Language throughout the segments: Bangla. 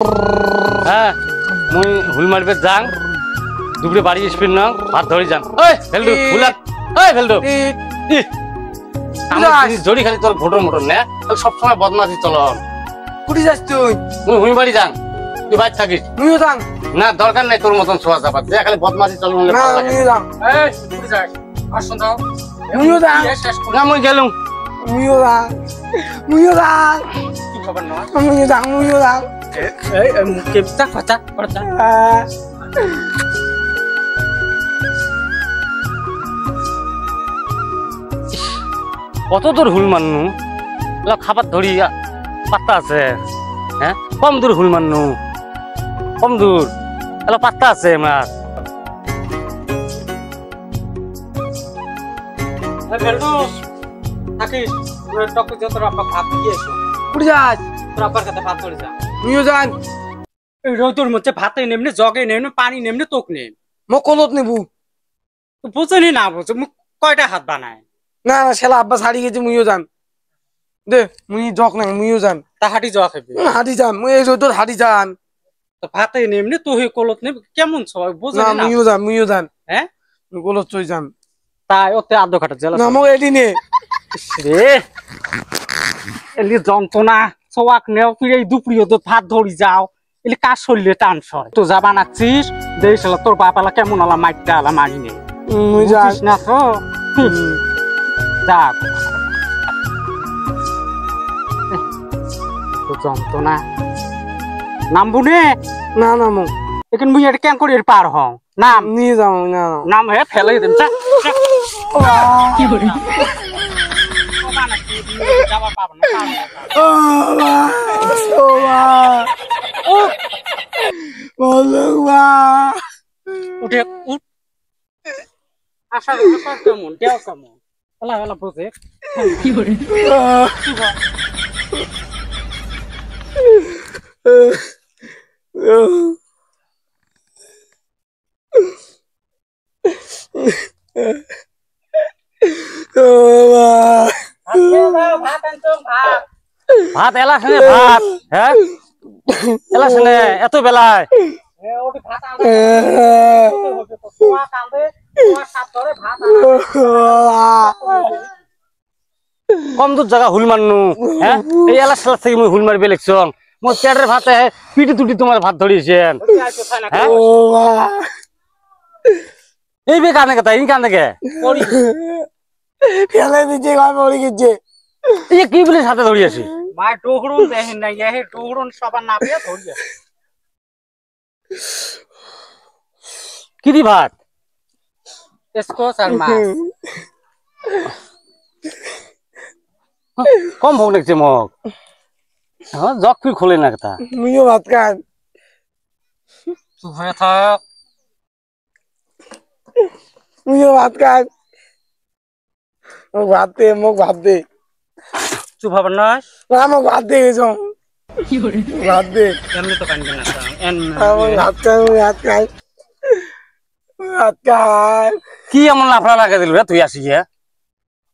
হ্যাঁ মুই হুল মারবে যাং দুপুরে বাড়ি স্পিড না ভাত ধরে যান ওই ফেলদু হুলাত ওই ফেলদু আমি জড়ি খালি তোর ঘটন মটন না সব সময় বদমাশি চলো কুটি যাস তুই মুই হুই বাড়ি যাং তুই বাইরে থাকিস তুইও যাং না দরকার নাই তোর মতন ছোঁয়া চাপা যে খালি বদমাশি চলো না আমিও যাং এই কুটি যাস আর শুন দাও মুইও যাং না মুই গেলুম মুইও যাং কি খবর না মুইও যাং এই মুখে চাক ফাটা ফাটা কত দূর হুল মান্নু খাবার ধরি পাত্তা আছে হ্যাঁ কম দূর হুল মান্নু কম দূর এলা পাত্তা আছে আমার কুটি যাস মুইও যাং রোদুর মধ্যে ভাতে নেমনে জগে নেমনে পানি নেমনে তোক নেম মই কলত নেবু বুঝনি না বুঝো কয়টা হাত বানায় না না শালা আব্বা ছাড়ি গেছে মুইও যাম দে মুই জক না মুইও যাম তা হাঁটি জগ খাবি হাঁটি যাম মুই এই রোদত হাঁটি যাম তো ভাতে নেমনে তো হয়ে কলত নেব কেমন সবাই না বুঝনি না মুইও যাম হ্যাঁ মুই কলত চই যাম তাই ওতে আধ ঘাটা জেলা না মোক এদিনে রে এলি যন্ত্রণা সোয়াক নেও তুই এই দুপুরিও তো ভাত ধরি যাও এলি কাজ শরীরে টান সয় তো যাবা নাচ্ছিস দেশালা তোর বাপালা কেমন আলা মাইটা আলা মারি নে মুই যাম বুঝিস না তো যাক তো যন্ত্রণা নামবো নে না না মোক এখানে মুই এটা কেন করে পার হও নাম নিয়ে যাম না নাম হে ফেলে দেন চা কি করে যাবা পাবো না ও মা উঠে উঠ আশা কেমন কেউ কেমন এলা এলা বুঝে কি করে ভাত এলা শুনে ভাত হ্যাঁ এলা শুনে এত বেলায় কম দূর জায়গা হুল মারনু হ্যাঁ এই এলা সালা থেকে মুই হুল মারবে লেখছন মোর পেটের ভাতে পিটি তুটি তোমার ভাত ধরিয়েছেন হ্যাঁ এই বে কানে কথা এই কানে কে ফেলে দিচ্ছে ঘর পড়ে গেছে এই কি বলে সাথে ধরিয়েছি মা ডোহরুন দেখেন না এই ডোহরুন সবার না পেয়ে ধরিয়ে কি দি ভাত এসকো আর মাছ কম ভোগ লাগছে মোক হ্যাঁ জগ ফির খোলে না কথা মুইও ভাত খান তুই হয়ে থাক মুইও ভাত খান মোক ভাত দে তুই ভাবার নয় না মোক ভাত দে গেছ ভাত দে এমনি তো কানবে না আমার ভাত খাই ভাত খাই কি এমন লাফড়া লাগা দিল রে তুই আসি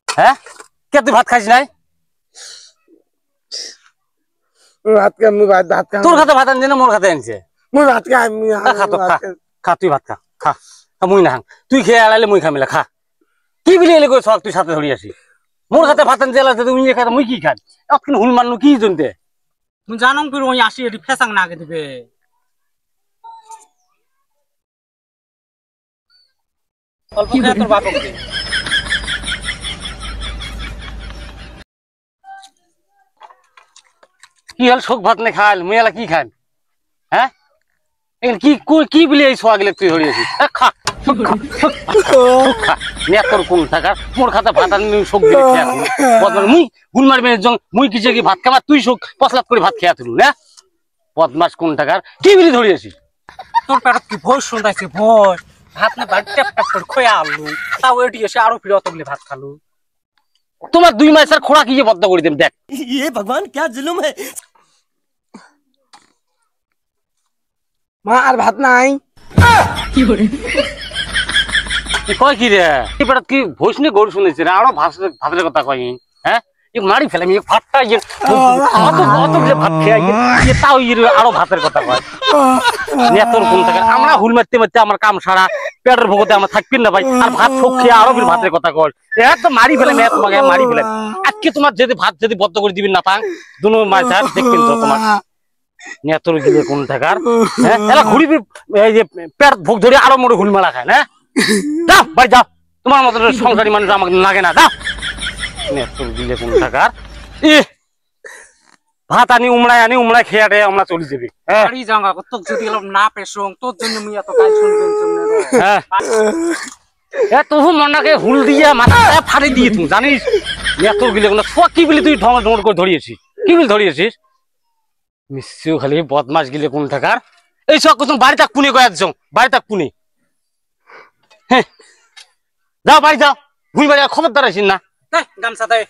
হ্যাঁ কে তুই ভাত খাইস নাই ভাত খাই মুই ভাত খাই তোর খাতে ভাত আনছে না মোর খাতে আনছে মুই ভাত খাই খা তো খা খা তুই ভাত খা খা মুই না তুই খেয়ে আলাইলে মুই খামিলা খা কি বিলি এলে কই সব তুই সাথে ধরি আসি মোর খাতে ভাত আনছে এলাতে তুই খাতে মুই কি খাই এখন হুল মারনু কি জনতে তুই জানো কি ওই আসি এটি ফেসাং না আগে দিবে অল্প খেয়ে তোর বাপকে দে কি হল শোক ভাত নে খাইল মুই এলা কি খাই হ্যাঁ এখানে কি কি বিলি এই সোয়া গেলে তুই ধরি আসি খা নে তোর কোন থাকার মোর খাতে ভাত আনি শোক দিলে খেয়া বদমাস মুই হুল মারবে মুই কি কি ভাত খাবার তুই শোক পছলাত করে ভাত খেয়া তুলু না বদমাস কোন টাকার কি বিলি ধরি আসি তোর পেট কি ভয় শুনতাইছে ভয় ভাত না ভাত ট্যাপ ট্যাপ করে খয়া আলু তাও এটি এসে আরো ফিরে অতগুলি ভাত খালু তোমার 2 মাসের খোড়া কি বদ্ধ করে দেব দেখ ये भगवान क्या जुल्म है মা আর ভাত নাই কি করে কয় কি রে কি পেট কি ভইসনে গরু শুনেছি রে আরো ভাতের কথা কই হ্যাঁ মারি ফেলে আমি ভাতটা ভাত খেয়ে তাও আরো ভাতের কথা কয় তোর কোন থাকে আমরা হুল মারতে মারতে আমার কাম সারা পেটের ভোগতে আমরা থাকবেন না ভাই আর ভাত শোক খেয়ে আরো ভাতের কথা কয় তো মারি ফেলে তোমাকে মারি ফেলে আজকে তোমার যদি ভাত যদি বদ্ধ করে দিবেন না পাং দুনো মাছ আর দেখবেন তো তোমার তোর গিলে কোন থাকার হ্যাঁ এলা ঘুরিবি এই যে পেট ভোগ ধরে আরো মোড়ে হুল মেলা খায় না যাও ভাই যাও তোমার মতো সংসারী মানুষ আমাকে লাগে না যাও তোর গিলে কোন থাকার ভাত আনি উমড়ায় খেয়ে আমরা চলে যাবি হ্যাঁ বাড়ি জাঙ্গা তোর যদি না পেছং তোর জন্য মুই এত গাল শুনবেন হ্যাঁ তবু মনটাকে হুল দিয়ে মাথাটা ফাড়ি দিয়ে তুই জানিস তোর গিলে কোন কি বলি তুই ঢঙ ঢঙ করে ধরিয়েছিস কি বলি ধরিয়েছিস নিশ্চয় খালি বদমাস গিলে কোন থাকার এই সব কথা বাড়ি তাক পুনে কয়ে যাও বাড়ি তাক পুনে হ্যাঁ যাও বাড়ি যাও ভুই বাড়ি খবরদার আসিস না গামছা দে